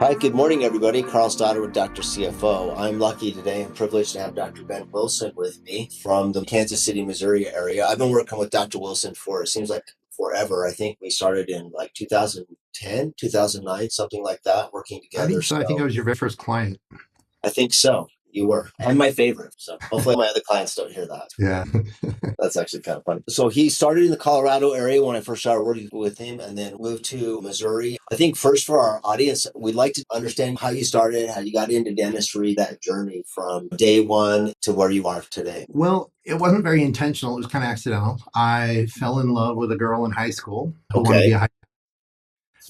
Hi, good morning, everybody. Carl Stoddard with Dr. CFO. I'm lucky today and privileged to have Dr. Ben Wilson with me from the Kansas City, Missouri area. I've been working with Dr. Wilson for, it seems like forever. I think we started in like 2010, 2009, something like that, working I together. think so. I think I So was your very first client. I think so. You were. And my favorite. So hopefully my other clients don't hear that. Yeah. That's actually kind of funny. So he started in the Colorado area when I first started working with him and then moved to Missouri. I think first for our audience, we'd like to understand how you started, how you got into dentistry, that journey from day one to where you are today. Well, it wasn't very intentional. It was kind of accidental. I fell in love with a girl in high school who wanted to be Okay. a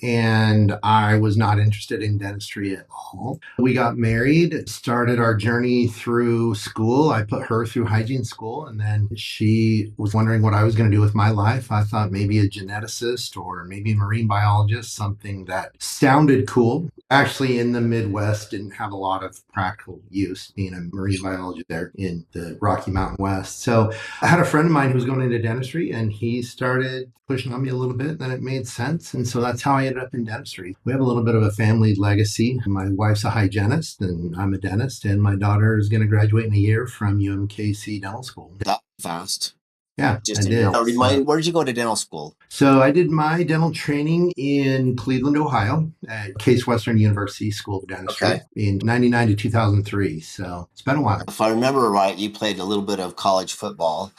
and I was not interested in dentistry at all. We got married, started our journey through school. I put her through hygiene school, and then she was wondering what I was going to do with my life. I thought maybe a geneticist or maybe a marine biologist, something that sounded cool. Actually, in the Midwest, didn't have a lot of practical use being a marine biologist there in the Rocky Mountain West. So I had a friend of mine who was going into dentistry, and he started pushing on me a little bit. Then it made sense. And so that's how I ended up in dentistry. We have a little bit of a family legacy. My wife's a hygienist, and I'm a dentist, and my daughter is going to graduate in a year from UMKC Dental School. That fast. Yeah, I Just in did. now, remind, where did you go to dental school? So I did my dental training in Cleveland, Ohio at Case Western University School of Okay. Dentistry in 99 to 2003. So it's been a while. If I remember right, you played a little bit of college football.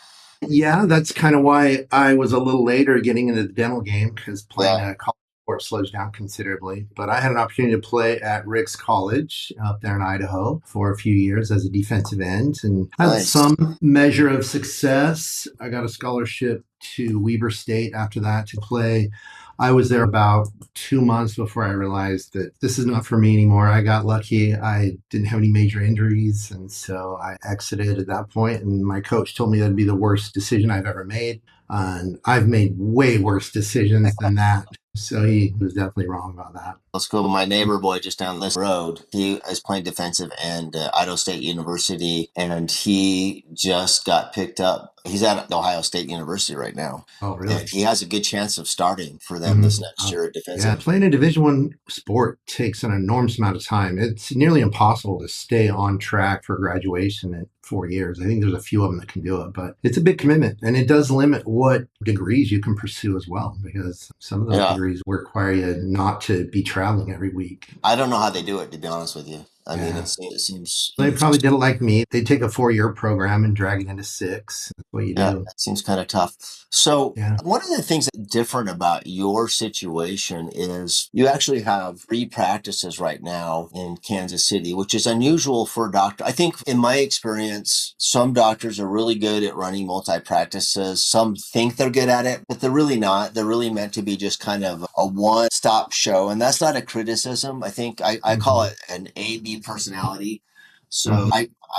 Yeah, that's kind of why I was a little later getting into the dental game because playing Yeah. a college sport slows down considerably. But I had an opportunity to play at Ricks College up there in Idaho for a few years as a defensive end and had Nice. some measure of success. I got a scholarship to Weber State after that to play. I was there about 2 months before I realized that this is not for me anymore. I got lucky. I didn't have any major injuries. And so I exited at that point. And my coach told me that'd be the worst decision I've ever made. And I've made way worse decisions than that. So he was definitely wrong about that. Let's go. My neighbor boy just down this road, he is playing defensive end at Idaho State University, and he just got picked up. He's at Ohio State University right now, Oh, and really? he has a good chance of starting for them this Mm-hmm. next year at Yeah, defensive. playing a Division 1 sport takes an enormous amount of time. It's nearly impossible to stay on track for graduation in 4 years. I think there's a few of them that can do it, but it's a big commitment, and it does limit what degrees you can pursue as well, because some of those Yeah, degrees require you not to be traveling every week. I don't know how they do it, to be honest with you. I mean, Yeah. it seems They probably did it like me. They take a 4-year program and drag it into 6. That's what you yeah, do. that seems kind of tough. So, Yeah. one of the things that's different about your situation is you actually have 3 practices right now in Kansas City, which is unusual for a doctor. I think, in my experience, some doctors are really good at running multi practices. Some think they're good at it, but they're really not. They're really meant to be just kind of a one stop show. And that's not a criticism. I think I call Hmm. it an A B personality. So, Hmm.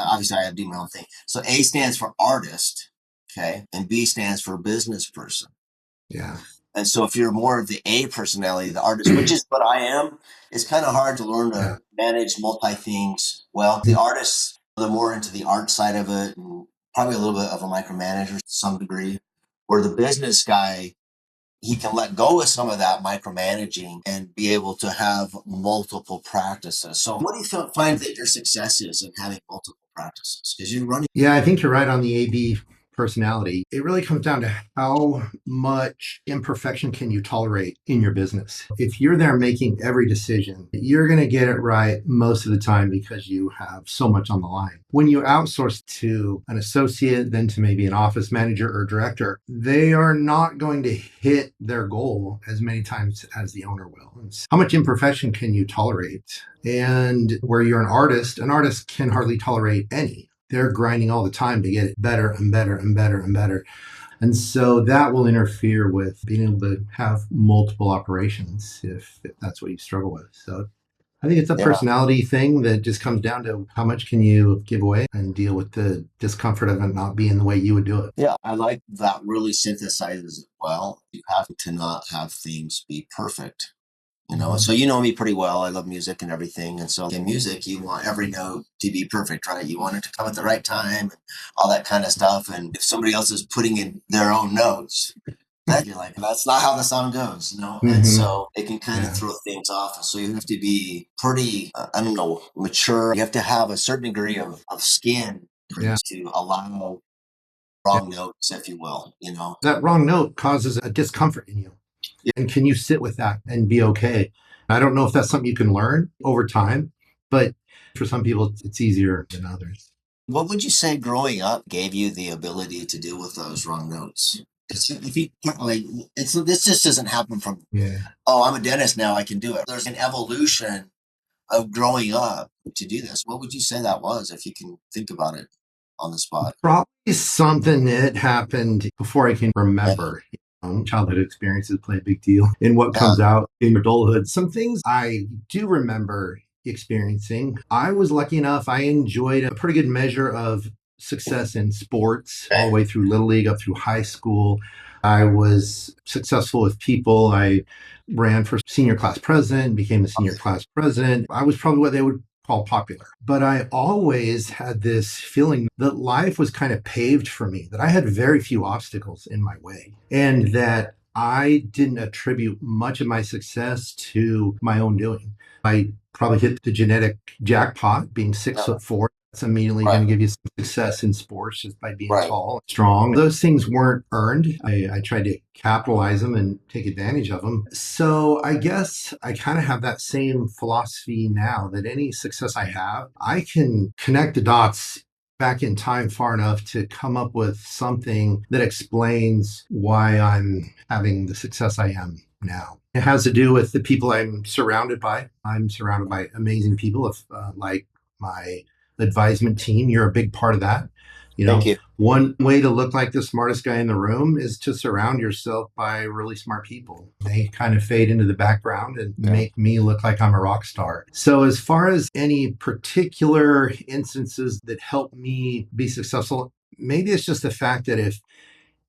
obviously I do my own thing. So A stands for artist, okay, and B stands for business person. Yeah. And so if you're more of the A personality, the artist, which is what I am, it's kind of hard to learn Yeah. to manage multi things. Well, the artists, they're more into the art side of it, and probably a little bit of a micromanager to some degree. Where the business guy, he can let go of some of that micromanaging and be able to have multiple practices. So, what do you find that your success is in having multiple practices? Because you're running. Yeah, I think you're right on the AB personality. It really comes down to how much imperfection can you tolerate in your business. If you're there making every decision, you're going to get it right most of the time because you have so much on the line. When you outsource to an associate, then to maybe an office manager or director, they are not going to hit their goal as many times as the owner will. How much imperfection can you tolerate? And where you're an artist can hardly tolerate any. They're grinding all the time to get it better and better and better and better. And so that will interfere with being able to have multiple operations if that's what you struggle with. So I think it's a Yeah. personality thing that just comes down to how much can you give away and deal with the discomfort of it not being the way you would do it. Yeah, I like that really synthesizes it well. You have to not have things be perfect. Mhm. So you know me pretty well. I love music and everything. And so in music, you want every note to be perfect, right? You want it to come at the right time and all that kind of stuff. And if somebody else is putting in their own notes, that you're like, that's not how the song goes, you know? And Hmm. so it can kind of Yeah. throw things off. And so you have to be pretty, I don't know, mature. You have to have a certain degree of skin Yeah. to allow Yeah. wrong notes, if you will, you know? That wrong note causes a discomfort in you. Yeah. And can you sit with that and be okay? I don't know if that's something you can learn over time, but for some people, it's easier than others. What would you say growing up gave you the ability to deal with those wrong notes? Because if you like, this just doesn't happen from, Yeah. oh, I'm a dentist now, I can do it. There's an evolution of growing up to do this. What would you say that was, if you can think about it on the spot? Probably something that happened before I can Yeah, remember. Childhood experiences play a big deal in what yeah, comes out in adulthood. Some things I do remember experiencing. I was lucky enough, I enjoyed a pretty good measure of success in sports all the okay, way through Little League up through high school. I was successful with people. I ran for senior class president, became the senior class president. I was probably what they would call popular. But I always had this feeling that life was kind of paved for me, that I had very few obstacles in my way, and that I didn't attribute much of my success to my own doing. I probably hit the genetic jackpot being six yeah, foot four. That's immediately going right, to give you some success in sports just by being right. tall, strong. Those things weren't earned. I tried to capitalize them and take advantage of them. So I guess I kind of have that same philosophy now that any success I have, I can connect the dots back in time far enough to come up with something that explains why I'm having the success I am now. It has to do with the people I'm surrounded by. I'm surrounded by amazing people, if, like my advisement team. You're a big part of that. You Thank know, you. one way to look like the smartest guy in the room is to surround yourself by really smart people. They kind of fade into the background and Yeah. make me look like I'm a rock star. So, as far as any particular instances that help me be successful, maybe it's just the fact that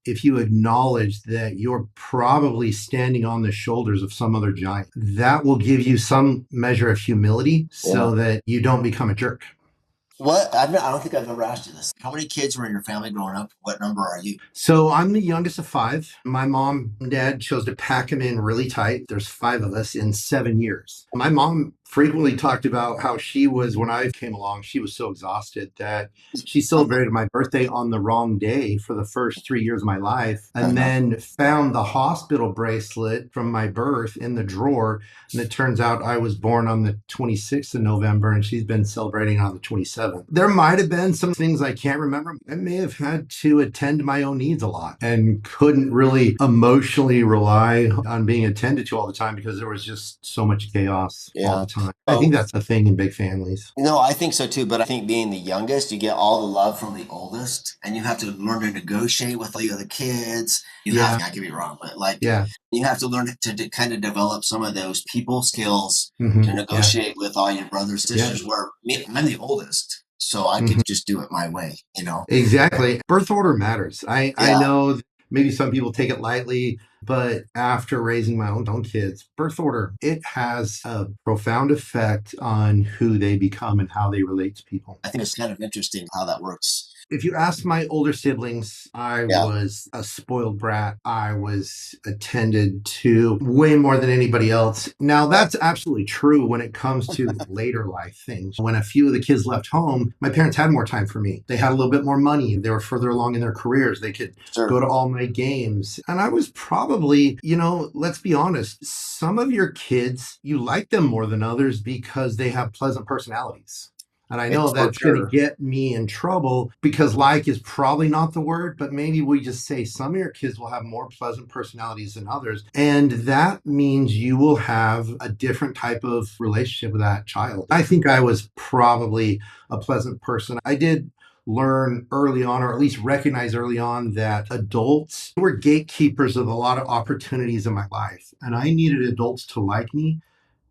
if you acknowledge that you're probably standing on the shoulders of some other giant, that will give you some measure of humility Yeah. so that you don't become a jerk. I don't think I've ever asked you this. How many kids were in your family growing up? What number are you? So I'm the youngest of five. My mom and dad chose to pack them in really tight. There's five of us in 7 years. My mom frequently talked about how she was, when I came along, she was so exhausted that she Uh-huh. celebrated my birthday on the wrong day for the first 3 years of my life, and Uh-huh. then found the hospital bracelet from my birth in the drawer. And it turns out I was born on the 26th of November and she's been celebrating on the 27th. There might have been some things I can't remember. I may have had to attend to my own needs a lot and couldn't really emotionally rely on being attended to all the time because there was just so much chaos all Yeah. the time. I Oh, think that's a thing in big families. no, I think so too. But I think being the youngest, you get all the love from the oldest, and you have to learn to negotiate with the other kids. You have, Yeah. I could be wrong, but like Yeah. you have to learn to kind of develop some of those people skills to Yeah. negotiate with all your brothers, Yeah. sisters. Where me, I'm the oldest, so I could Mhm. just do it my way, you know? Exactly. Birth order matters. I Yeah, know maybe some people take it lightly, but after raising my own kids, birth order, it has a profound effect on who they become and how they relate to people. I think it's kind of interesting how that works. If you ask my older siblings, I Yeah, was a spoiled brat. I was attended to way more than anybody else. Now, right, that's absolutely true when it comes to later life things. When a few of the kids left home, my parents had more time for me. They had a little bit more money. They were further along in their careers. They could go sure. to all my games. And I was probably, let's be honest, some of your kids, you like them more than others because they have pleasant personalities. And I know It's for that's going to sure. get me in trouble because like is probably not the word, but maybe we just say some of your kids will have more pleasant personalities than others. And that means you will have a different type of relationship with that child. I think I was probably a pleasant person. I did learn early on, or at least recognize early on, that adults were gatekeepers of a lot of opportunities in my life. And I needed adults to like me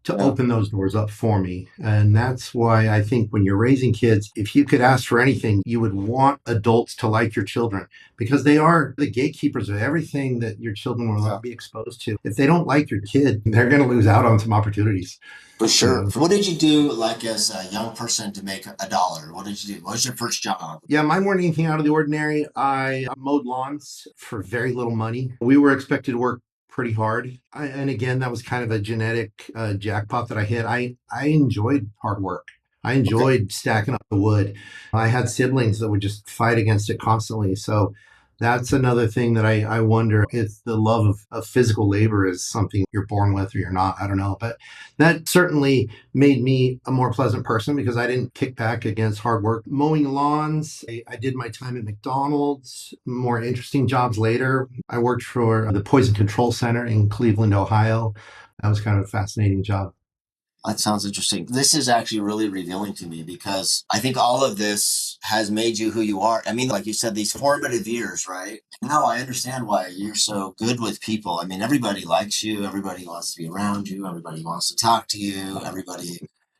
to open those doors up for me. And that's why I think when you're raising kids, if you could ask for anything, you would want adults to like your children because they are the gatekeepers of everything that your children will be exposed to. If they don't like your kid, they're going to lose out on some opportunities. For sure. What did you do like as a young person to make a dollar? What did you do? What was your first job? Yeah, mine weren't anything out of the ordinary. I mowed lawns for very little money. We were expected to work pretty hard. And again, that was kind of a genetic jackpot that I hit. I enjoyed hard work. I Okay. enjoyed stacking up the wood. I had siblings that would just fight against it constantly. So that's another thing that I wonder if the love of physical labor is something you're born with or you're not. I don't know. But that certainly made me a more pleasant person because I didn't kick back against hard work. Mowing lawns, I did my time at McDonald's, more interesting jobs later. I worked for the Poison Control Center in Cleveland, Ohio. That was kind of a fascinating job. That sounds interesting. This is actually really revealing to me because I think all of this has made you who you are. I mean, like you said, these formative years, right? Now I understand why you're so good with people. I mean, everybody likes you, everybody wants to be around you, everybody wants to talk to you, everybody,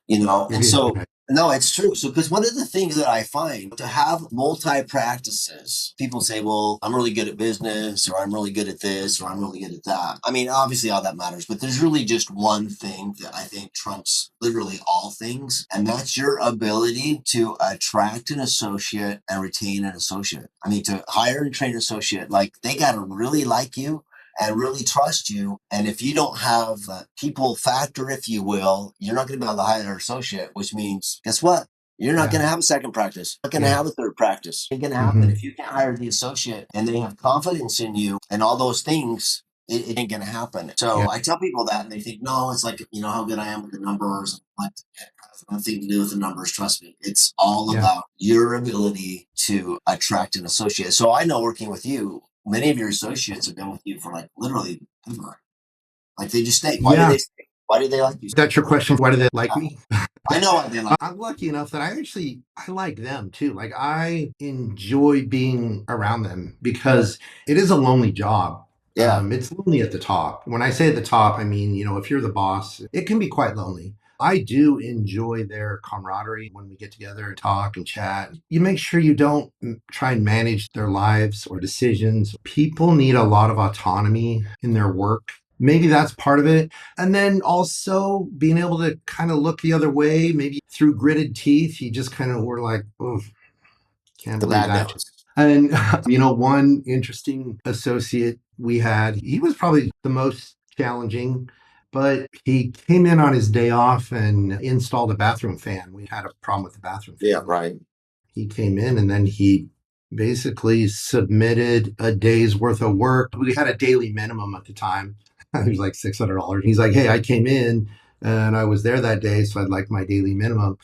and Yeah. so no, it's true. So, because one of the things that I find to have multi practices, people say, well, I'm really good at business, or I'm really good at this, or I'm really good at that. I mean, obviously, all that matters, but there's really just one thing that I think trumps literally all things, and that's your ability to attract an associate and retain an associate. I mean, to hire and train an associate, like they got to really like you and really trust you. And if you don't have people factor, if you will, you're not going to be able to hire an associate, which means, guess what? You're not going Yeah. to have a second practice. You're not going to Yeah. have a third practice. It's going to happen. Hmm. If you can't hire the associate and they have confidence in you and all those things, it ain't going to happen. Yeah. So I tell people that and they think, no, it's like, how good I am with the numbers. Like, it has nothing to do with the numbers. Trust me. It's all Yeah. about your ability to attract an associate. So I know working with you, many of your associates have been with you for like literally ever. Like they just stay. Why do Yeah. they stay? Why do they like you? That's your question. Why do they like Yeah. me? I know why they like I'm lucky enough that I like them too. Like I enjoy being around them because it is a lonely job. you. Yeah. It's lonely at the top. When I say at the top, I mean, if you're the boss, it can be quite lonely. I do enjoy their camaraderie when we get together and talk and chat. You make sure you don't try and manage their lives or decisions. People need a lot of autonomy in their work. Maybe that's part of it. And then also being able to kind of look the other way, maybe through gritted teeth, you just kind of were like, oh, can't The believe bad that. news. And, one interesting associate we had, he was probably the most challenging, but he came in on his day off and installed a bathroom fan. We had a problem with the bathroom Yeah. fan. Right. He came in and then he basically submitted a day's worth of work. We had a daily minimum at the time. It was like $600. He's like, hey, I came in and I was there that day, so I'd like my daily minimum.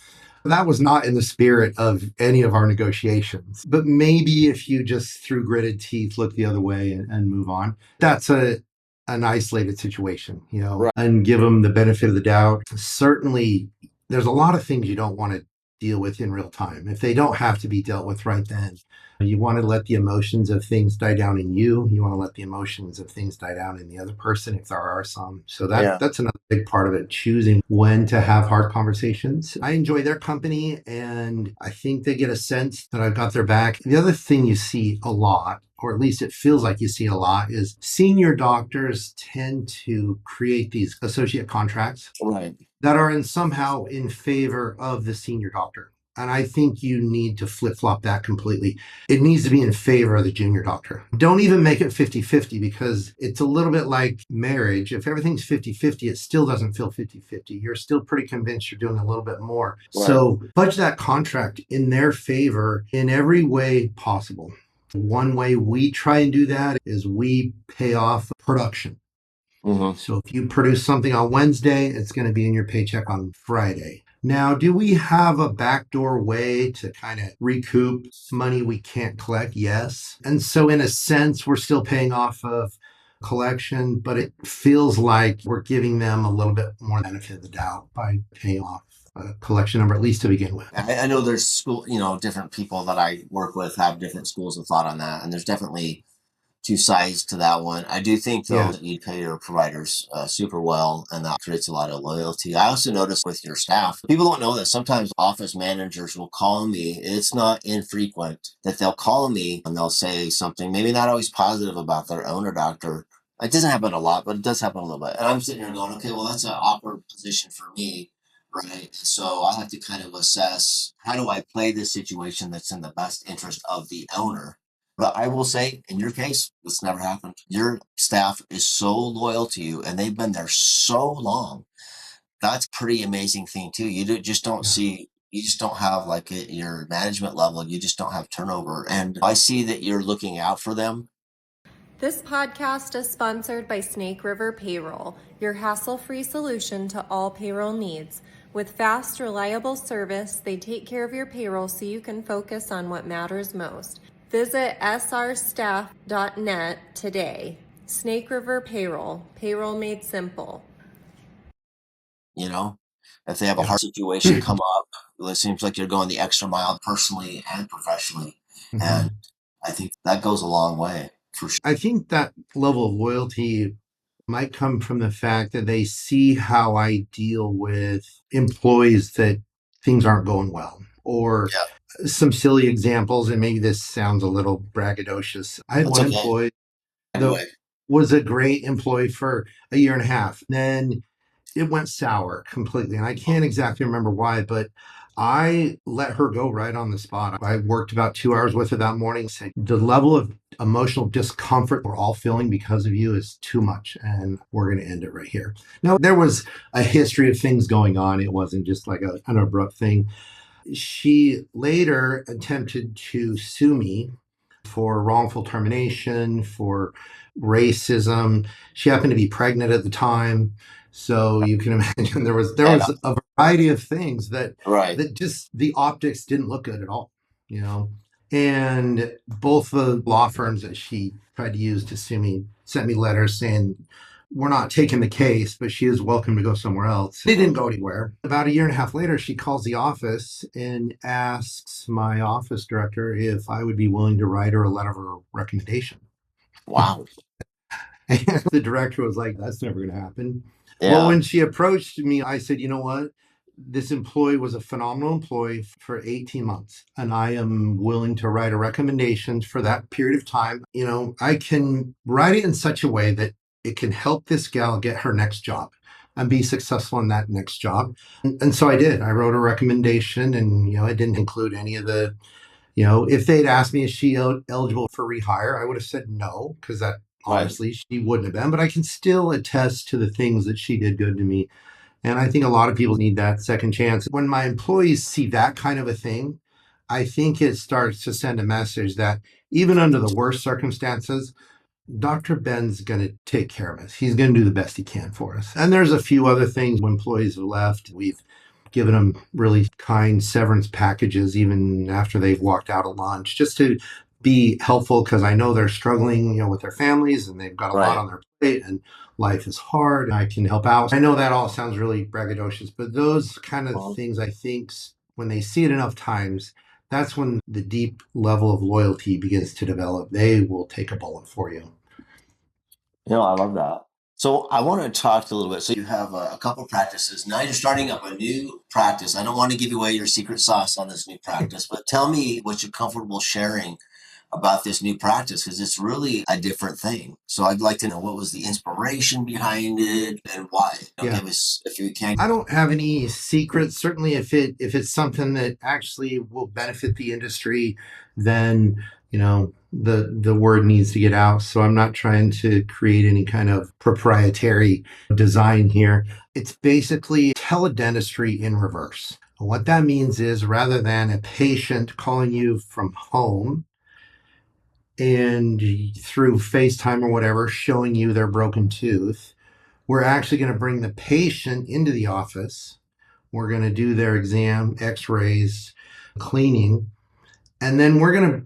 That was not in the spirit of any of our negotiations. But maybe if you just through gritted teeth look the other way and move on, that's an isolated situation, Right. and give them the benefit of the doubt. Certainly, there's a lot of things you don't want to deal with in real time. If they don't have to be dealt with right then, you want to let the emotions of things die down in you. You want to let the emotions of things die down in the other person if there are some. So Yeah. that's another big part of it, choosing when to have hard conversations. I enjoy their company and I think they get a sense that I've got their back. The other thing you see a lot, or at least it feels like you see a lot, is senior doctors tend to create these associate contracts Right. that are somehow in favor of the senior doctor. And I think you need to flip flop that completely. It needs to be in favor of the junior doctor. Don't even make it 50-50 because it's a little bit like marriage. If everything's 50-50, it still doesn't feel 50-50. You're still pretty convinced you're doing a little bit more. Right. So fudge that contract in their favor in every way possible. One way we try and do that is we pay off production. Mm-hmm. So if you produce something on Wednesday, it's going to be in your paycheck on Friday. Now, do we have a backdoor way to kind of recoup money we can't collect? Yes. And so, in a sense, we're still paying off of collection, but it feels like we're giving them a little bit more benefit of the doubt by paying off a collection number, at least to begin with. I know there's school, different people that I work with have different schools of thought on that. And there's definitely two sides to that one. I do think, though, Yeah. that you pay your providers super well, and that creates a lot of loyalty. I also notice with your staff, people don't know that sometimes office managers will call me. It's not infrequent that they'll call me and they'll say something, maybe not always positive about their owner doctor. It doesn't happen a lot, but it does happen a little bit. And I'm sitting here going, okay, well, that's an awkward position for me. Right. So I have to kind of assess, how do I play this situation that's in the best interest of the owner? But I will say, in your case, this never happened. Your staff is so loyal to you and they've been there so long. That's a pretty amazing thing, too. Just don't Yeah. see, you just don't have like at your management level, you just don't have turnover. And I see that you're looking out for them. This podcast is sponsored by Snake River Payroll, your hassle-free solution to all payroll needs. With fast, reliable service, they take care of your payroll so you can focus on what matters most. Visit srstaff.net today. Snake River Payroll, payroll made simple. You know, if they have a Yeah. hard situation come up, it seems like you're going the extra mile personally and professionally. And Mhm. I think that goes a long way for sure. I think that level of loyalty might come from the fact that they see how I deal with employees that things aren't going well, or Yeah, some silly examples. And maybe this sounds a little braggadocious. I had that's one okay. employee that Anyway, was a great employee for a year and a half. Then it went sour completely. And I can't exactly remember why, but I let her go right on the spot. I worked about 2 hours with her that morning, saying the level of emotional discomfort we're all feeling because of you is too much. And we're going to end it right here. Now, there was a history of things going on. It wasn't just like an abrupt thing. She later attempted to sue me for wrongful termination, for racism. She happened to be pregnant at the time. So you can imagine there yeah, was a variety of things right. that just the optics didn't look good at all, you know. And both the law firms that she tried to use to sue me sent me letters saying we're not taking the case, but she is welcome to go somewhere else. It didn't go anywhere. About a year and a half later, she calls the office and asks my office director if I would be willing to write her a letter of recommendation. Wow. And the director was like, that's never going to happen. Well, Yeah, when she approached me, I said, you know what? This employee was a phenomenal employee for 18 months, and I am willing to write a recommendation for that period of time. You know, I can write it in such a way that it can help this gal get her next job and be successful in that next job. And so I did. I wrote a recommendation, and, I didn't include any of the if they'd asked me, is she eligible for rehire? I would have said no, because that right. obviously she wouldn't have been. But I can still attest to the things that she did good to me. And I think a lot of people need that second chance. When my employees see that kind of a thing, I think it starts to send a message that even under the worst circumstances, Dr. Ben's going to take care of us. He's going to do the best he can for us. And there's a few other things when employees have left. We've given them really kind severance packages even after they've walked out at lunch, just to be helpful, because I know they're struggling, with their families, and they've got a lot Right. on their plate and life is hard. I can help out. I know that all sounds really braggadocious, but those kind of Well, things, I think, when they see it enough times, that's when the deep level of loyalty begins to develop. They will take a bullet for you. I love that. So I want to talk a little bit. So you have a couple practices. Now you're starting up a new practice. I don't want to give away your secret sauce on this new practice, but tell me what you're comfortable sharing about this new practice, because it's really a different thing. So I'd like to know, what was the inspiration behind it and why? Yeah. Give us, if you can. I don't have any secrets. Certainly, if it's something that actually will benefit the industry, then the word needs to get out. So I'm not trying to create any kind of proprietary design here. It's basically teledentistry in reverse. What that means is, rather than a patient calling you from home and through FaceTime or whatever, showing you their broken tooth, we're actually going to bring the patient into the office. We're going to do their exam, x-rays, cleaning, and then we're going to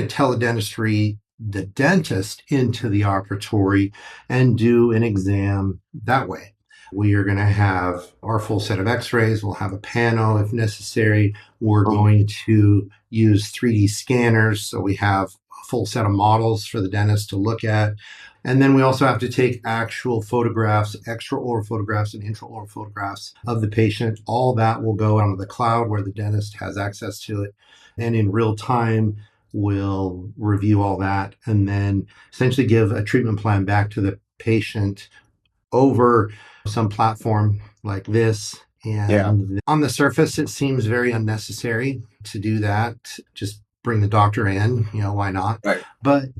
teledentistry the dentist into the operatory and do an exam that way. We are going to have our full set of x-rays. We'll have a pano if necessary. We're going to use 3D scanners. So we have a full set of models for the dentist to look at. And then we also have to take actual photographs, extraoral photographs and intraoral photographs of the patient. All that will go onto the cloud where the dentist has access to it. And in real time, we'll review all that and then essentially give a treatment plan back to the patient over some platform like this. And on the surface, it seems very unnecessary to do that. Just bring the doctor in, why not? Right. But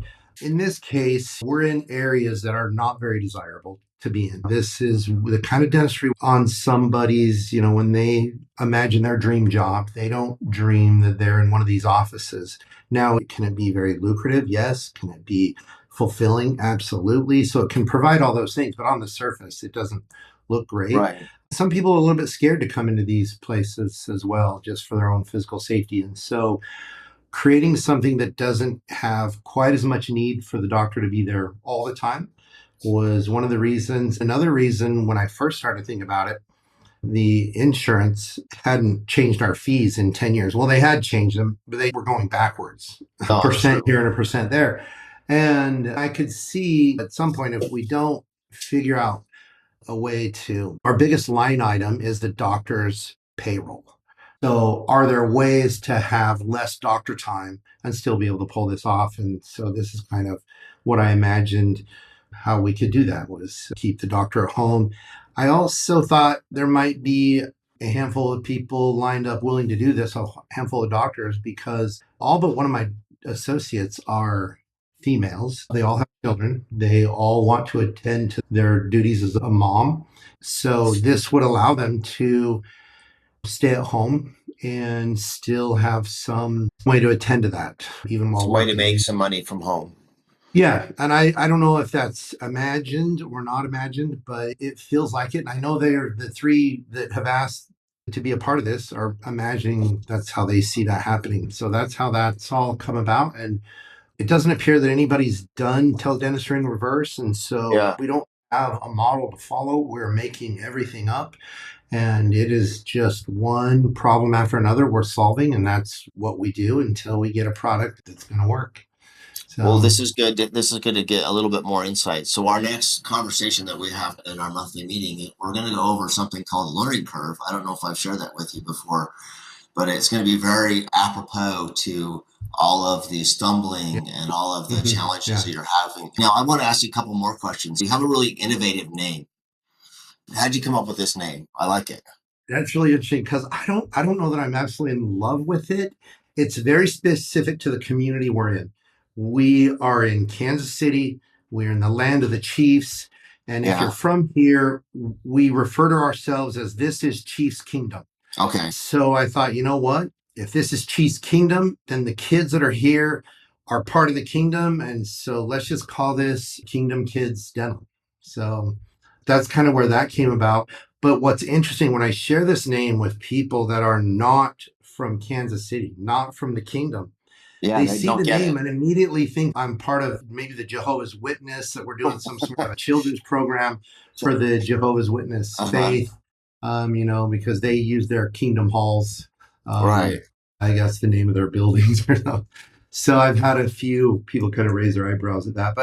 in this case, we're in areas that are not very desirable to be in. This is the kind of dentistry on somebody's, when they imagine their dream job, they don't dream that they're in one of these offices. Now, can it be very lucrative? Yes. Can it be fulfilling? Absolutely. So it can provide all those things, but on the surface, it doesn't look great. Right. Some people are a little bit scared to come into these places as well, just for their own physical safety. And so creating something that doesn't have quite as much need for the doctor to be there all the time was one of the reasons. Another reason, when I first started thinking about it, the insurance hadn't changed our fees in 10 years. Well, they had changed them, but they were going backwards, a percent here and a percent there. And I could see at some point, if we don't figure out a way to, our biggest line item is the doctor's payroll. So are there ways to have less doctor time and still be able to pull this off? And so this is kind of what I imagined how we could do that, was keep the doctor at home. I also thought there might be a handful of people lined up willing to do this, a handful of doctors, because all but one of my associates are females. They all have children. They all want to attend to their duties as a mom. So this would allow them to stay at home and still have some way to attend to that, even while way to make some money from home. Yeah. And I don't know if that's imagined or not imagined, but it feels like it. And I know they are the three that have asked to be a part of this are imagining that's how they see that happening. So that's how that's all come about. And it doesn't appear that anybody's done teledentistry in reverse. And so we don't have a model to follow. We're making everything up. And it is just one problem after another we're solving. And that's what we do until we get a product that's going to work. So, well, this is good. This is good to get a little bit more insight. So our next conversation that we have in our monthly meeting, we're going to go over something called a learning curve. I don't know if I've shared that with you before, but it's going to be very apropos to all of the stumbling and all of the challenges that you're having. Now, I want to ask you a couple more questions. You have a really innovative name. How'd you come up with this name? I like it. That's really interesting because I don't know that I'm absolutely in love with it. It's very specific to the community we're in. We are in Kansas City. We're in the land of the Chiefs. And if you're from here, we refer to ourselves as this is Chiefs Kingdom. Okay. So I thought, you know what? If this is Chiefs Kingdom, then the kids that are here are part of the kingdom. And so let's just call this Kingdom Kids Dental. So that's kind of where that came about. But what's interesting, when I share this name with people that are not from Kansas City, not from the kingdom, they see the name and immediately think I'm part of maybe the Jehovah's Witness, that we're doing some sort of a children's program for the Jehovah's Witness faith, because they use their kingdom halls. I guess the name of their buildings or something. So I've had a few people kind of raise their eyebrows at that.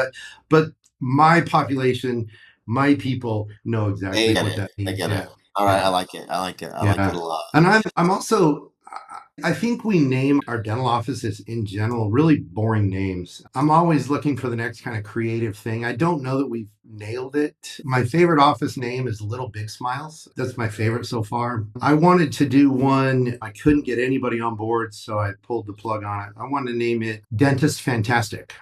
But my population, my people know exactly what that means. I get it. All right. I like it. I like it a lot. And I'm also, I think we name our dental offices in general really boring names. I'm always looking for the next kind of creative thing. I don't know that we've nailed it. My favorite office name is Little Big Smiles. That's my favorite so far. I wanted to do one. I couldn't get anybody on board, so I pulled the plug on it. I wanted to name it Dentist Fantastic.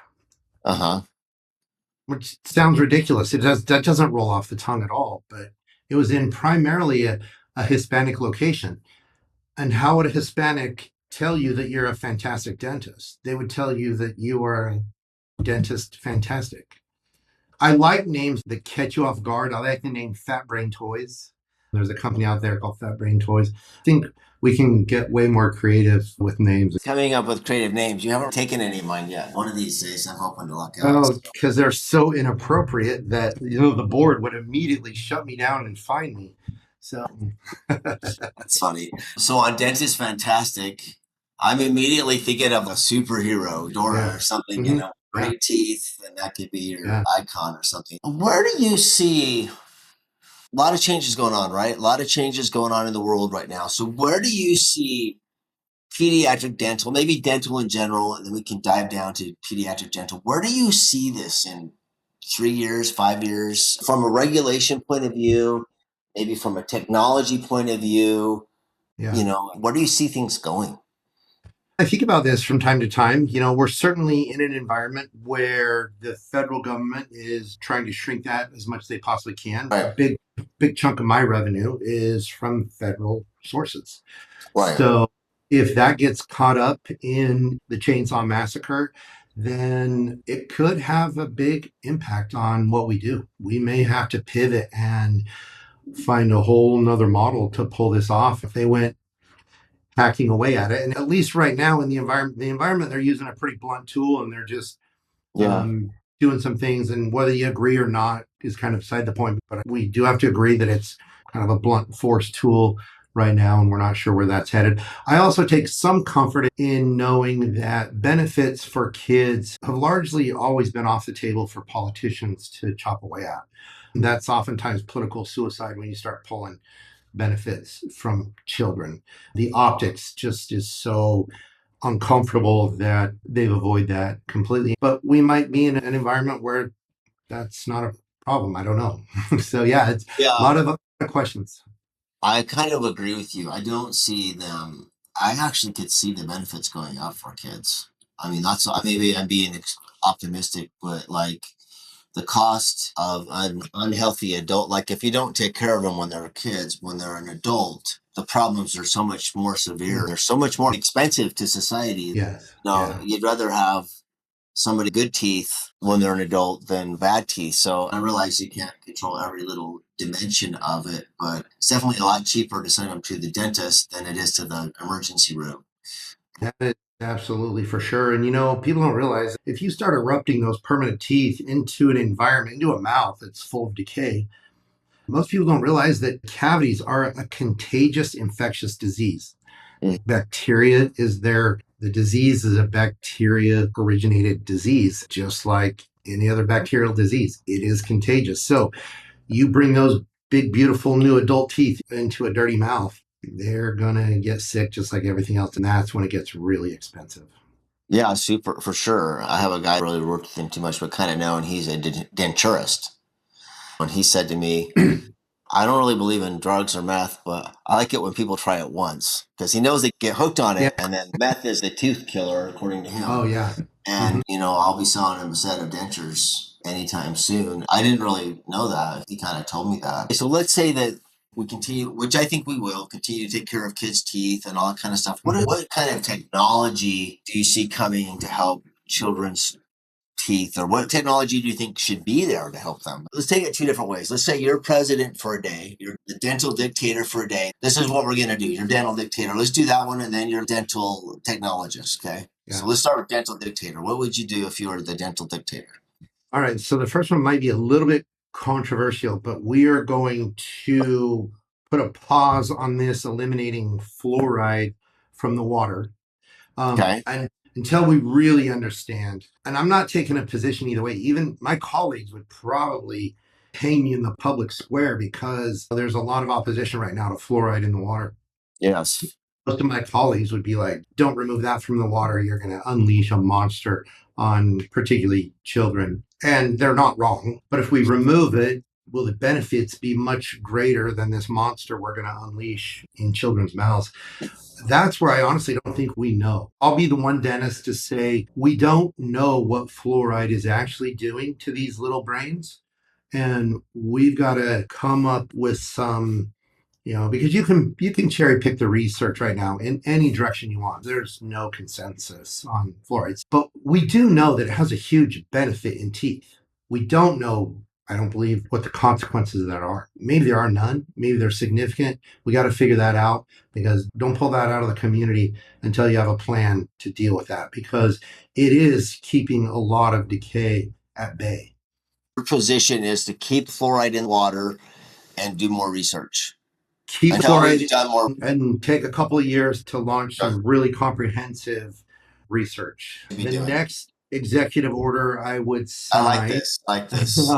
Which sounds ridiculous. That doesn't roll off the tongue at all, but it was in primarily a Hispanic location. And how would a Hispanic tell you that you're a fantastic dentist? They would tell you that you are a dentist fantastic. I like names that catch you off guard. I like the name Fat Brain Toys. There's a company out there called Fat Brain Toys. I think we can get way more creative with names. Coming up with creative names. You haven't taken any of mine yet. One of these days, I'm hoping to luck out. Oh, because they're so inappropriate that the board would immediately shut me down and fine me. So that's funny. So on Dentist Fantastic, I'm immediately thinking of a superhero, Dora or something, Mhm. Yeah. great teeth, and that could be your Yeah. icon or something. Where do you see a lot of changes going on, right? A lot of changes going on in the world right now. So where do you see pediatric dental, maybe dental in general, and then we can dive down to pediatric dental. Where do you see this in 3 years, 5 years, from a regulation point of view, maybe from a technology point of view? Yeah. Where do you see things going? I think about this from time to time. We're certainly in an environment where the federal government is trying to shrink that as much as they possibly can. A Right, big chunk of my revenue is from federal sources. right. So if that gets caught up in the Chainsaw Massacre, then it could have a big impact on what we do. We may have to pivot and find a whole nother model to pull this off. If they went hacking away at it, and at least right now in the environment they're using a pretty blunt tool, and they're just Yeah. doing some things, and whether you agree or not is kind of beside the point. But we do have to agree that it's kind of a blunt force tool right now, and we're not sure where that's headed. I also take some comfort in knowing that benefits for kids have largely always been off the table for politicians to chop away at. That's oftentimes political suicide when you start pulling benefits from children. The optics just is so uncomfortable that they've avoided that completely. But we might be in an environment where that's not a problem. I don't know. So yeah, it's a Yeah, lot of questions. I kind of agree with you. I don't see them. I actually could see the benefits going up for kids. I mean, that's maybe I'm being optimistic, but like the cost of an unhealthy adult, like if you don't take care of them when they're kids, when they're an adult, the problems are so much more severe. They're so much more expensive to society. Yes. No, Yeah. you'd rather have somebody good teeth when they're an adult than bad teeth. So I realize you can't control every little dimension of it, but it's definitely a lot cheaper to send them to the dentist than it is to the emergency room. That is absolutely for sure. And people don't realize if you start erupting those permanent teeth into an environment, into a mouth that's full of decay, most people don't realize that cavities are a contagious infectious disease. Mm. Bacteria is there. The disease is a bacteria originated disease, just like any other bacterial disease. It is contagious. So you bring those big, beautiful new adult teeth into a dirty mouth, they're going to get sick just like everything else. And that's when it gets really expensive. Yeah, super for sure. I have a guy I really worked with him too much, but kind of know, and he's a denturist. And he said to me, I don't really believe in drugs or meth, but I like it when people try it once because he knows they get hooked on Yeah. it. And then meth is the tooth killer, according to Oh, him. yeah. And, I'll be selling him a set of dentures anytime soon. I didn't really know that. He kind of told me that. So let's say that we continue, which I think we will, continue to take care of kids' teeth and all that kind of stuff. What kind of technology do you see coming to help children's teeth, or what technology do you think should be there to help them? Let's take it two different ways. Let's say you're president for a day, you're the dental dictator for a day. This is what we're going to do. You're dental dictator. Let's do that one, and then you're dental technologist. Okay. Yeah. So let's start with dental dictator. What would you do if you were the dental dictator? All right. So the first one might be a little bit controversial, but we are going to put a pause on this eliminating fluoride from the water. Okay. And until we really understand, and I'm not taking a position either way, even my colleagues would probably hang me in the public square because there's a lot of opposition right now to fluoride in the water. Yes. Most of my colleagues would be like, don't remove that from the water. You're going to unleash a monster on particularly children. And they're not wrong. But if we remove it, will the benefits be much greater than this monster we're going to unleash in children's mouths? That's where I honestly don't think we know. I'll be the one dentist to say we don't know what fluoride is actually doing to these little brains. And we've got to come up with some, because you can cherry pick the research right now in any direction you want. There's no consensus on fluorides, but we do know that it has a huge benefit in teeth. We don't know, I don't believe, what the consequences of that are. Maybe there are none. Maybe they're significant. We got to figure that out, because don't pull that out of the community until you have a plan to deal with that, because it is keeping a lot of decay at bay. Your position is to keep fluoride in water and do more research. keep Until fluoride we've done more and take a couple of years to launch some really comprehensive research. to be The doing. next executive order I would I like sign this. I like this.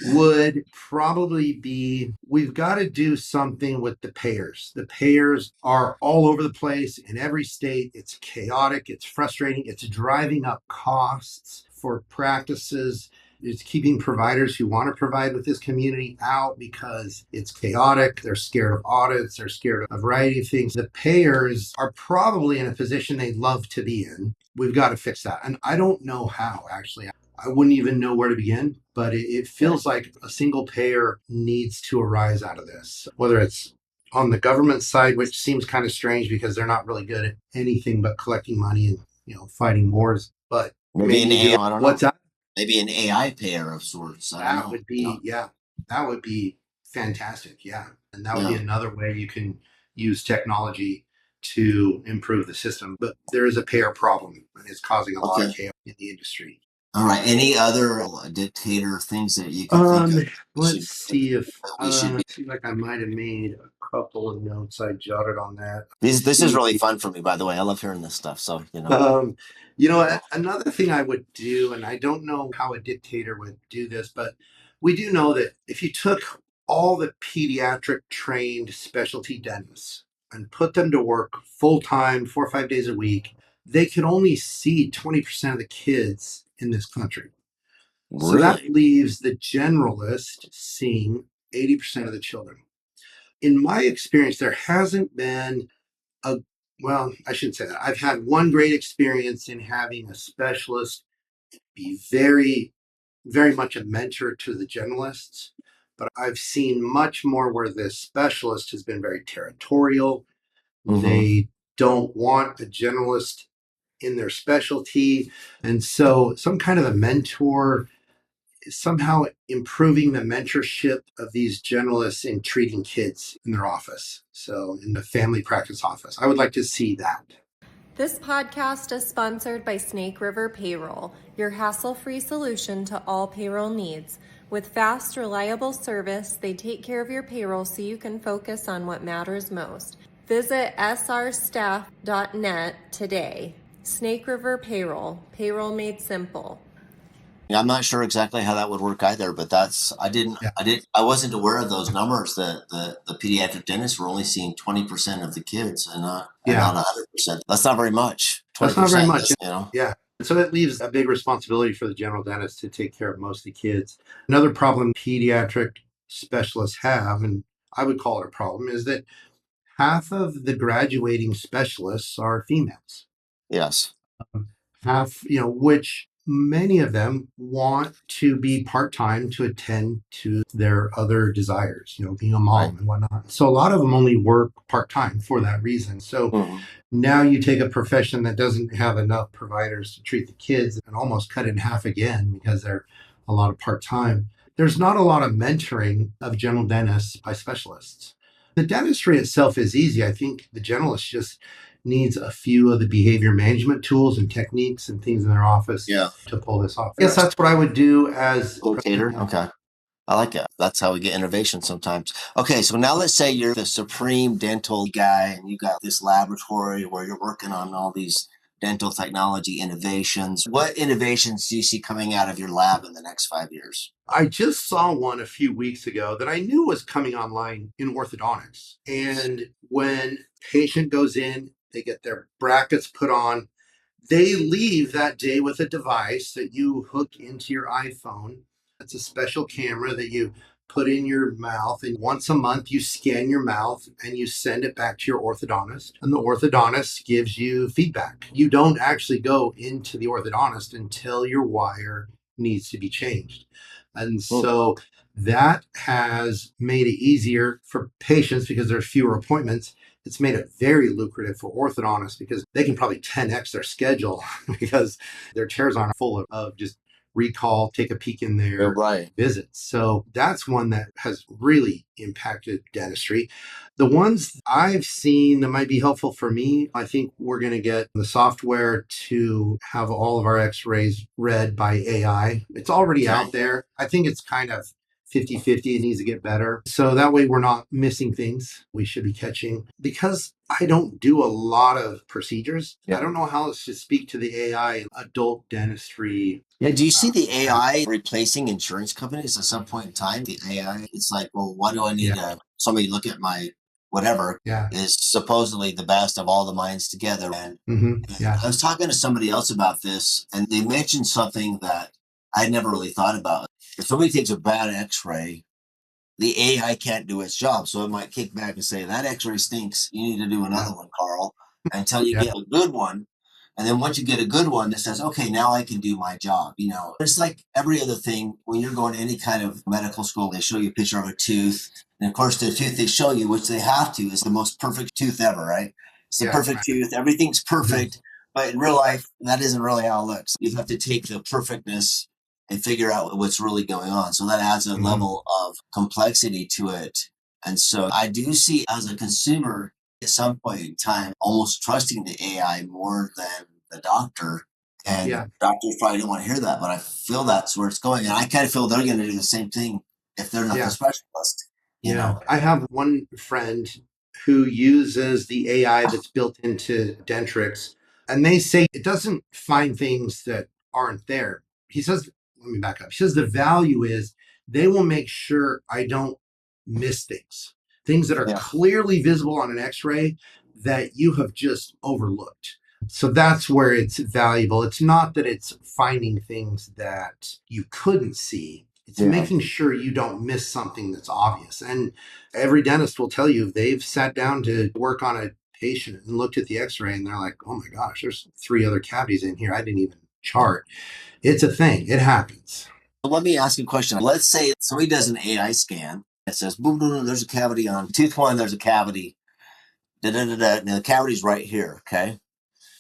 would probably be we've got to do something with the payers. The payers are all over the place in every state. It's chaotic, it's frustrating, it's driving up costs for practices. It's keeping providers who want to provide with this community out because it's chaotic. They're scared of audits. They're scared of a variety of things. The payers are probably in a position they'd love to be in. We've got to fix that. And I don't know how, actually. I wouldn't even know where to begin, but it feels like a single payer needs to arise out of this, whether it's on the government side, which seems kind of strange because they're not really good at anything but collecting money and, fighting wars. But Maybe an maybe AI. do I don't what's know. that? Maybe an AI payer of sorts. I don't That know. would be, yeah, that would be fantastic. Yeah. And that would be Yeah. another way you can use technology to improve the system. But there is a payer problem and it's causing a lot Okay. of chaos in the industry. All right. Any other dictator things that you can think of? Let's see if We should be. seems like I might have made a couple of notes I jotted on that. This is really fun for me, by the way. I love hearing this stuff. So Another thing I would do, and I don't know how a dictator would do this, but we do know that if you took all the pediatric trained specialty dentists and put them to work full time, 4 or 5 days a week, they could only see 20% of the kids in this country. So that really, leaves the generalist seeing 80% of the children. In my experience, there hasn't been a, well, I shouldn't say that. I've had one great experience in having a specialist be very, very much a mentor to the generalists. But I've seen much more where the specialist has been very territorial. hmm They don't want a generalist in their specialty. And so some kind of a mentor somehow improving the mentorship of these generalists in treating kids in their office. So in the family practice office, I would like to see that. This podcast is sponsored by Snake River Payroll, your hassle-free solution to all payroll needs. With fast, reliable service, they take care of your payroll so you can focus on what matters most. Visit srstaff.net today. Snake River Payroll, payroll made simple. I'm not sure exactly how that would work either, but Yeah. I wasn't aware of those numbers that the pediatric dentists were only seeing 20% of the kids and not Yeah. 100%. That's not very much. That's not very 20%, much. Yeah. So it leaves a big responsibility for the general dentist to take care of most of the kids. Another problem pediatric specialists have, and I would call it a problem, is that half of the graduating specialists are females. Yes. Half, which many of them want to be part-time to attend to their other desires, being a mom Right. and whatnot. So a lot of them only work part-time for that reason. So Mhm. now you take a profession that doesn't have enough providers to treat the kids and almost cut it in half again because they're a lot of part-time. There's not a lot of mentoring of general dentists by specialists. The dentistry itself is easy. I think the generalist just needs a few of the behavior management tools and techniques and things in their office to pull this off. I guess that's what I would do as Dictator. Okay. I like it. That's how we get innovation sometimes. Okay, so now let's say you're the supreme dental guy and you got this laboratory where you're working on all these dental technology innovations. What innovations do you see coming out of your lab in the next 5 years? I just saw one a few weeks ago that I knew was coming online in orthodontics. And when patient goes in, they get their brackets put on, they leave that day with a device that you hook into your iPhone. It's a special camera that you put in your mouth, and once a month you scan your mouth and you send it back to your orthodontist, and the orthodontist gives you feedback. You don't actually go into the orthodontist until your wire needs to be changed. And so that has made it easier for patients because there's fewer appointments. It's made it very lucrative for orthodontists because they can probably 10x their schedule because their chairs aren't full of just recall, take a peek in their visits. So that's one that has really impacted dentistry. The ones I've seen that might be helpful for me, I think we're going to get the software to have all of our x-rays read by AI. It's already out there. I think it's kind of 50-50. It needs to get better. So that way we're not missing things we should be catching. Because I don't do a lot of procedures, I don't know how else to speak to the AI adult dentistry. Yeah, do you see the AI replacing insurance companies at some point in time? The AI, it's like, well, why do I need somebody to look at my whatever Yeah. is supposedly the best of all the minds together? And Yeah. I was talking to somebody else about this, and they mentioned something that I'd never really thought about. If somebody takes a bad x-ray, the AI can't do its job. So it might kick back and say, that x-ray stinks. You need to do another one, Carl, until you get a good one. And then once you get a good one that says, okay, now I can do my job. You know, it's like every other thing. When you're going to any kind of medical school, they show you a picture of a tooth. And of course, the tooth they show you, which they have to, is the most perfect tooth ever, right? It's the perfect tooth. Everything's perfect. But in real life, that isn't really how it looks. You have to take the perfectness and figure out what's really going on. So that adds a level of complexity to it. And so I do see as a consumer at some point in time almost trusting the AI more than the doctor. And doctors probably don't want to hear that, but I feel that's where it's going. And I kind of feel they're going to do the same thing if they're not the specialist. You know? I have one friend who uses the AI that's built into Dentrix, and they say it doesn't find things that aren't there. He says, let me back up. He says the value is they will make sure I don't miss things that are clearly visible on an x-ray that you have just overlooked. So that's where it's valuable. It's not that it's finding things that you couldn't see. It's making sure you don't miss something that's obvious. And every dentist will tell you they've sat down to work on a patient and looked at the x-ray and they're like, oh my gosh, there's 3 other cavities in here I didn't even chart. It's a thing. It happens. Let me ask you a question. Let's say somebody does an AI scan. It says, boom, boom, boom, there's a cavity on tooth 1, there's a cavity. Da, da, da, da. Now the cavity's right here, okay?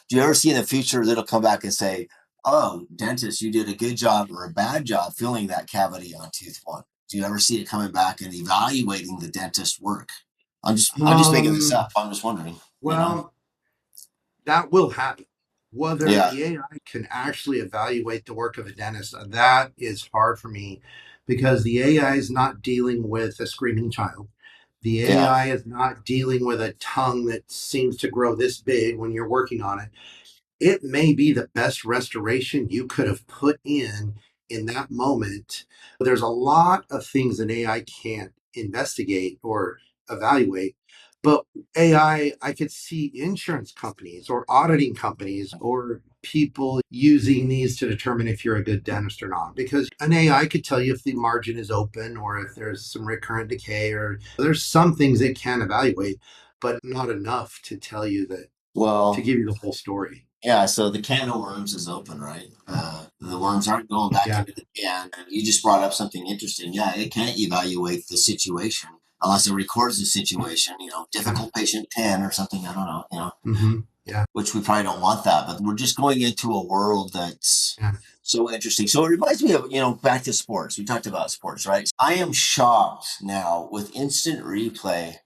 Do you ever see in the future that it'll come back and say, oh, dentist, you did a good job or a bad job filling that cavity on tooth 1? Do you ever see it coming back and evaluating the dentist work? I'm just making this up. I'm just wondering. Well, that will happen. Whether the AI can actually evaluate the work of a dentist, that is hard for me because the AI is not dealing with a screaming child. The AI is not dealing with a tongue that seems to grow this big when you're working on it. It may be the best restoration you could have put in that moment. There's a lot of things an AI can't investigate or evaluate. But I could see insurance companies or auditing companies or people using these to determine if you're a good dentist or not. Because an AI could tell you if the margin is open or if there's some recurrent decay, or there's some things it can evaluate, but not enough to tell you that, to give you the whole story. Yeah, so the can of worms is open, right? The worms aren't going back into the can. And you just brought up something interesting. Yeah, it can't evaluate the situation unless it records the situation, difficult patient 10 or something. I don't know, which we probably don't want that. But we're just going into a world that's so interesting. So it reminds me of, back to sports. We talked about sports, right? I am shocked now with instant replay.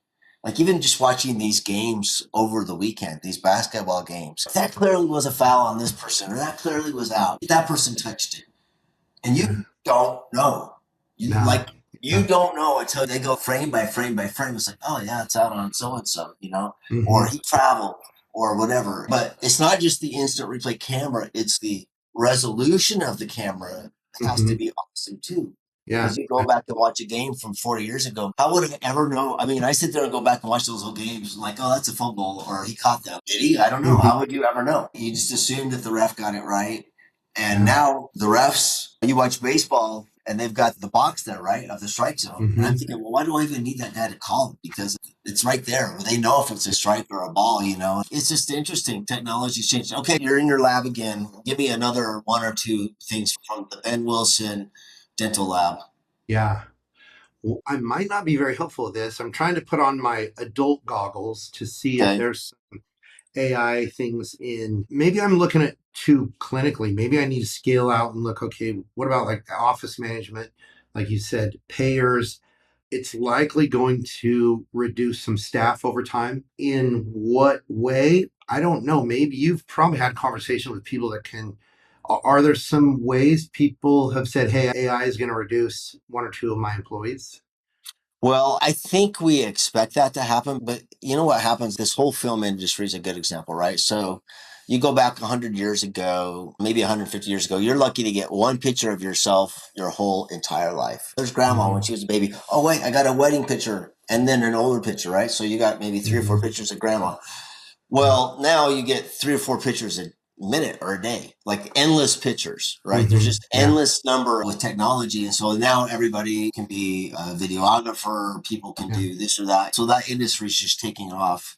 Like even just watching these games over the weekend, these basketball games, that clearly was a foul on this person, or that clearly was out. That person touched it. And you don't know. You don't know until they go frame by frame by frame. It's like, oh yeah, it's out on so-and-so, or he traveled or whatever. But it's not just the instant replay camera. It's the resolution of the camera has to be awesome too. Yeah. If you go back and watch a game from 4 years ago, how would I ever know? I mean, I sit there and go back and watch those whole games like, oh, that's a fumble, or he caught that. Did he? I don't know. How would you ever know? You just assume that the ref got it right. And now the refs, you watch baseball and they've got the box there, right, of the strike zone. And I'm thinking, well, why do I even need that guy to call it? Because it's right there. They know if it's a strike or a ball, It's just interesting. Technology's changed. Okay, you're in your lab again. Give me another 1 or 2 things from the Ben Wilson Dental Lab. Yeah. Well, I might not be very helpful with this. I'm trying to put on my adult goggles to see if there's some AI things in. Maybe I'm looking at too clinically. Maybe I need to scale out and look, okay, what about like office management? Like you said, payers. It's likely going to reduce some staff over time. In what way? I don't know. Maybe you've probably had conversation with people that can Are there some ways people have said, hey, AI is going to reduce one or two of my employees? Well, I think we expect that to happen, but you know what happens? This whole film industry is a good example, right? So you go back 100 years ago, maybe 150 years ago, you're lucky to get one picture of yourself your whole entire life. There's grandma when Mm-hmm. she was a baby. Oh, wait, I got a wedding picture and then an older picture, right? So you got maybe three or four Mm-hmm. pictures of grandma. Yeah. Well, now you get three or four pictures a minute or a day, like endless pictures, right? There's Mm-hmm. just Yeah. endless number with technology. And so now everybody can be a videographer, people can Yeah. do this or that. So that industry is just taking off.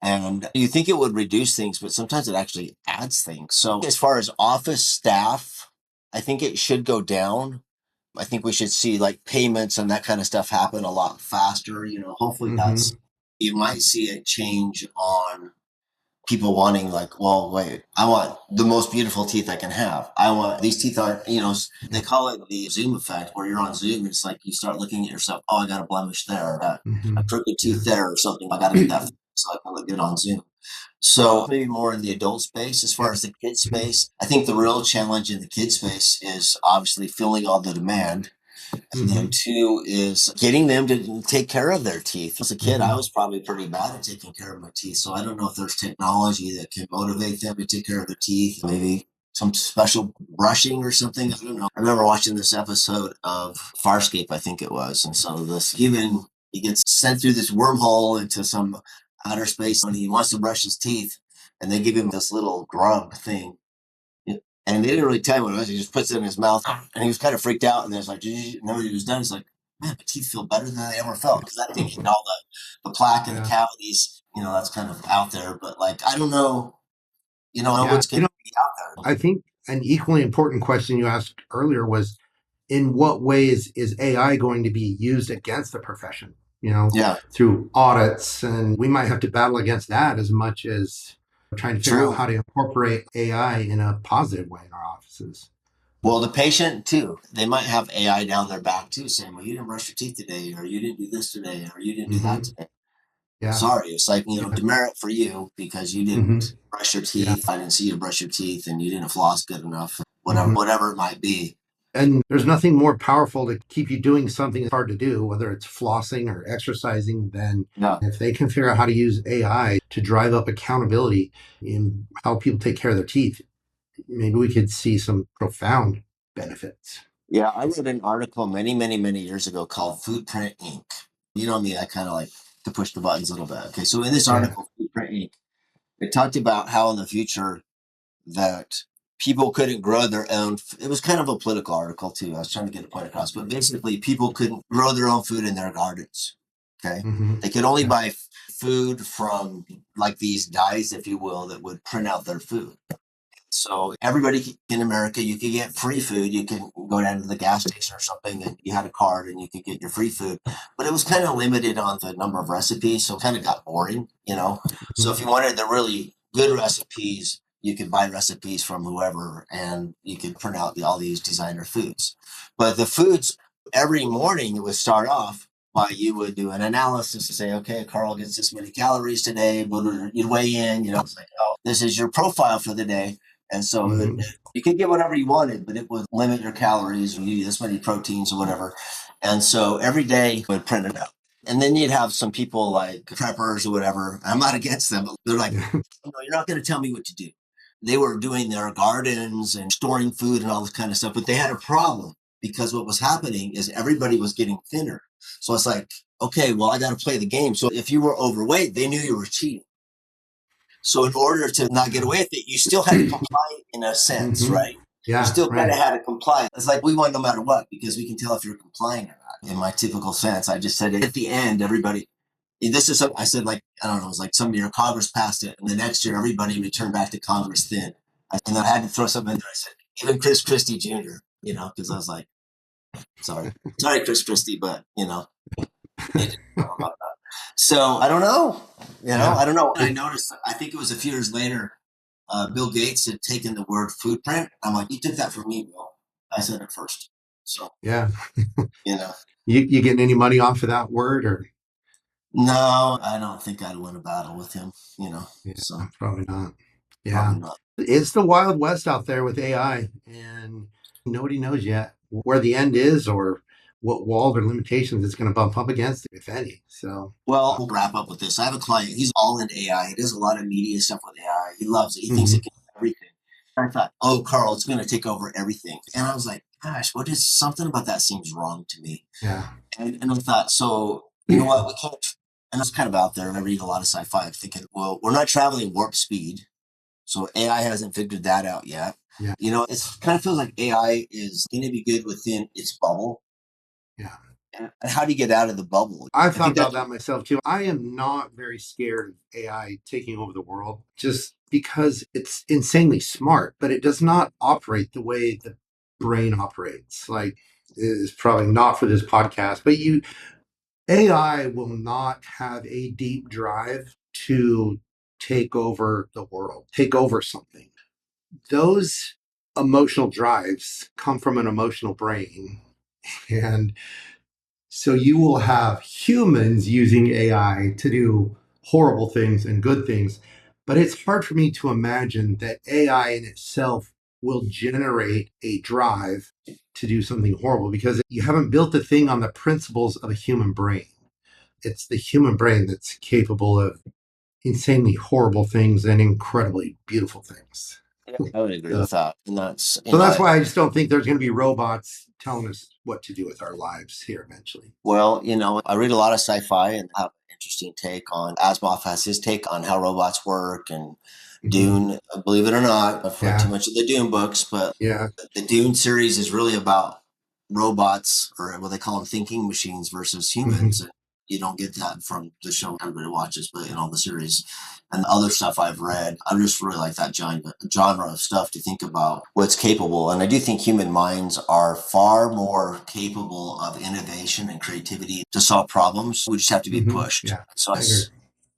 And you think it would reduce things, but sometimes it actually adds things. So as far as office staff, I think it should go down. I think we should see like payments and that kind of stuff happen a lot faster. Hopefully Mm-hmm. you might see a change on people wanting like, well, wait, I want the most beautiful teeth I can have. I want these teeth are, they call it the Zoom effect where you're on Zoom. And it's like you start looking at yourself. Oh, I got a blemish there, Mm-hmm. a crooked Yeah. tooth there or something. I got to get that so I can look good on Zoom. So maybe more in the adult space. As Yeah. far as the kid Mhm. space, I think the real challenge in the kid space is obviously filling all the demand. And then Mhm. two is getting them to take care of their teeth. As a kid, I Mhm. was probably pretty bad at taking care of my teeth. So I don't know if there's technology that can motivate them to take care of their teeth. Maybe some special brushing or something. I don't know. I remember watching this episode of Farscape, I think it was. And so this human, he gets sent through this wormhole into some outer space and he wants to brush his teeth. And they give him this little grub thing. And they didn't really tell him what it was. He just puts it in his mouth, and he was kind of freaked out. And there's like, and then when he was done, he's like, "Man, my teeth feel better than they ever felt because that thing hit all the plaque and the Yeah. cavities. That's kind of out there. But like, I don't know. Yeah. What's going to be out I think an equally important question you asked earlier was, in what ways is AI going to be used against the profession? there. Yeah, Through audits, and we might have to battle against that as much as trying to figure out true. how to incorporate AI in a positive way in our offices. Well, the patient too. They might have AI down their back too, saying, "Well, you didn't brush your teeth today, or you didn't do this today, or you didn't do that Hmm. today." Yeah. Sorry, it's like Yeah. demerit for you because you Hmm. didn't brush your Yeah. teeth. I didn't see you brush your teeth, and you didn't floss good enough. Hmm. Whatever it might be. And there's nothing more powerful to keep you doing something that's hard to do, whether it's flossing or exercising, than Yeah. if they can figure out how to use AI to drive up accountability in how people take care of their teeth. Maybe we could see some profound benefits. Yeah, I wrote an article many, many, many years ago called Footprint Inc. You know me, I kind of like to push the buttons a little bit. Okay, so in this Yeah. article, Footprint Inc., it talked about how in the future that people couldn't grow their own. It was kind of a political article too. I was trying to get a point across, but basically, people couldn't grow their own food in their gardens. Okay, Hmm. they could only Yeah. buy food from like these guys, if you will, that would print out their food. So everybody in America, you could get free food. You can go down to the gas station or something, and you had a card, and you could get your free food. But it was kind of limited on the number of recipes, so it kind of got boring. So if Mhm. you wanted the really good recipes, you could buy recipes from whoever, and you could print out all these designer foods. But the foods every morning it would start off by you would do an analysis to say, okay, Carl gets this many calories today. You'd weigh in. It's like, oh, this is your profile for the day and so Mhm. you could get whatever you wanted, but it would limit your calories or you need this many proteins or whatever. And so every day you would print it out. And then you'd have some people like preppers or whatever. I'm not against them, but they're like, Yeah. no, you're not going to tell me what to do. They were doing their gardens and storing food and all this kind of stuff, but they had a problem because what was happening is everybody was getting thinner. So it's like, okay, well, I got to play the game. So if you were overweight, they knew you were cheating. So in order to not get away with it, you still had to comply in a sense, Mhm. right? You Yeah. still kind of Right. had to comply. It's like we won no matter what because we can tell if you're complying or not. In my typical sense, I just said at the end, everybody. This is something I said like I don't know. It was like some year Congress passed it, and the next year everybody returned back to Congress thin. And then I had to throw something in there. I said even Chris Christie Jr. Because I was like, sorry, Chris Christie, but they didn't know about that. So I don't know. Yeah. I don't know. I noticed. I think it was a few years later Bill Gates had taken the word footprint. I'm like, you took that from me, Bill. I said it first. So, Yeah. you know, You getting any money off of that word, or? no, I don't think I'd win a battle with him, Yeah, so. probably not. Yeah. Probably not. It's the Wild West out there with AI, and nobody knows yet where the end is or what walls or limitations it's going to bump up against, if any. So, Well, we'll wrap up with this. I have a client. He's all in AI. He does a lot of media stuff with AI. He loves it. He thinks it can do everything. I thought, oh, Carl, it's going to take over everything. And I was like, gosh, what is something about that seems wrong to me. yeah. And I thought, so, you know what? We can't. And I was kind of out there and I read a lot of sci-fi. I'm thinking, well, we're not traveling warp speed. So AI hasn't figured that out yet. Yeah. You know, it kind of feels like AI is going to be good within its bubble. Yeah. And how do you get out of the bubble? I've thought about that myself too. I am not very scared of AI taking over the world just because it's insanely smart, but it does not operate the way the brain operates. Like, it's probably not for this podcast, but AI will not have a deep drive to take over the world, take over something. Those emotional drives come from an emotional brain. And so you will have humans using AI to do horrible things and good things. But it's hard for me to imagine that AI in itself will generate a drive to do something horrible because you haven't built the thing on the principles of a human brain. It's the human brain that's capable of insanely horrible things and incredibly beautiful things. I would agree with that. And that's, So that's why I just don't think there's going to be robots telling us what to do with our lives here eventually. well, you know, I read a lot of sci-fi and have an interesting take on Asimov has his take on how robots work and Dune, believe it or not, I've read too much of the Dune books, but Yeah. the Dune series is really about robots or what they call them thinking machines versus humans. And you don't get that from the show everybody watches, but in all the series and the other stuff I've read, I just really like that genre of stuff to think about what's capable. And I do think human minds are far more capable of innovation and creativity to solve problems. We just have to be pushed. Yeah. So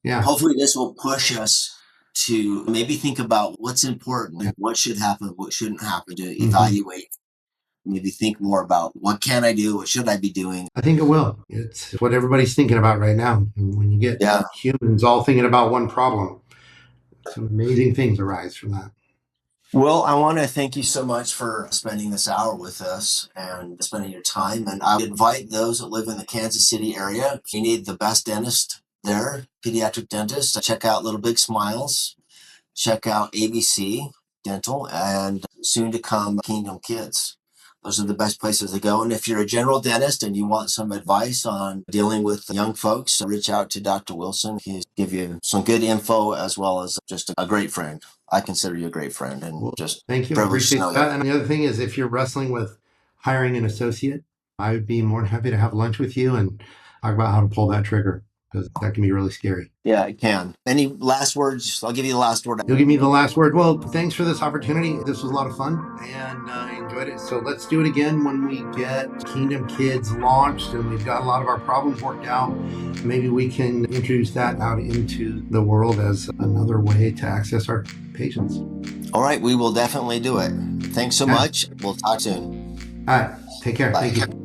Yeah. hopefully this will push us to maybe think about what's important, what should happen, what shouldn't happen, to evaluate, maybe think more about what can I do, what should I be doing. I think it will. It's what everybody's thinking about right now. And when you get humans all thinking about one problem, some amazing things arise from that. Well, I want to thank you so much for spending this hour with us and spending your time. And I would invite those that live in the Kansas City area, if you need the best dentist there, pediatric dentist, check out Little Big Smiles, check out ABC Dental, and soon to come Kingdom Kids. Those are the best places to go. And if you're a general dentist and you want some advice on dealing with young folks, reach out to Dr. Wilson. He'll give you some good info as well as just a great friend. I consider you a great friend and just thank you. I privileged to appreciate know that. you. And the other thing is, if you're wrestling with hiring an associate, I would be more than happy to have lunch with you and talk about how to pull that trigger, because that can be really scary. Yeah, it can. Any last words? I'll give you the last word. You'll give me the last word. Well, thanks for this opportunity. This was a lot of fun and I enjoyed it. So let's do it again when we get Kingdom Kids launched and we've got a lot of our problems worked out. Maybe we can introduce that out into the world as another way to access our patients. All right, we will definitely do it. Thanks so much. We'll talk soon. All right, take care. Bye. Thank you.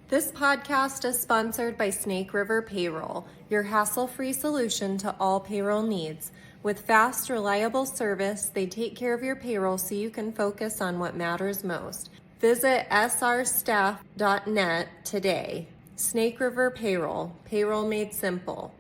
This podcast is sponsored by Snake River Payroll, your hassle-free solution to all payroll needs. With fast, reliable service, they take care of your payroll so you can focus on what matters most. Visit srstaff.net today. Snake River Payroll, payroll made simple.